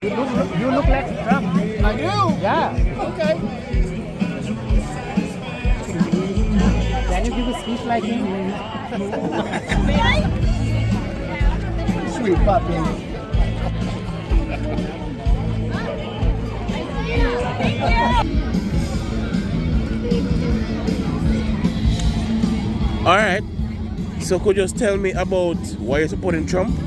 You look like Trump. I do. Yeah. Okay. Can you give a speech like him? Sweet puppy. All right. So could you just tell me about why you're supporting Trump?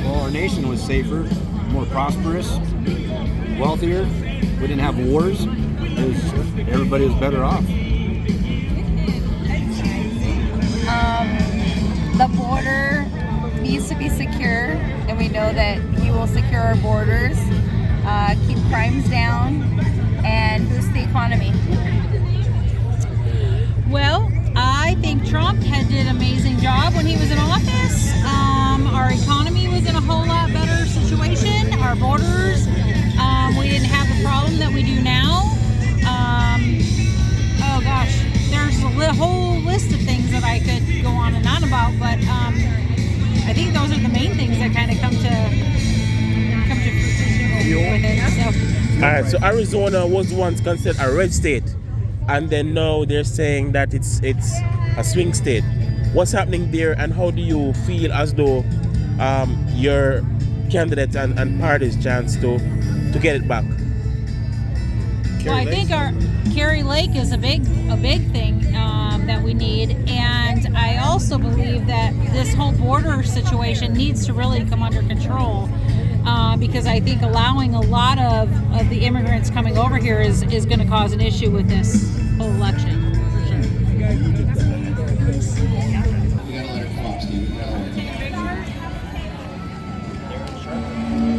Well, our nation was safer, more prosperous, wealthier. We didn't have wars. Everybody was better off. The border needs to be secure, and we know that he will secure our borders, keep crimes down, and boost the economy. Well, I think Trump did an amazing job when he was in office. Our economy was in a whole lot better situation. Our borders, we didn't have the problem that we do now. Oh gosh, there's a whole list of things that I could go on and on about, but I think those are the main things that kind of come to fruition with it. So. All right. So Arizona was once considered a red state, and then now they're saying that it's a swing state. What's happening there, and how do you feel as though your candidate and party's chance to get it back? Well, I think our Kerry Lake is a big thing that we need, and I also believe that this whole border situation needs to really come under control, because I think allowing a lot of the immigrants coming over here is going to cause an issue with this whole election.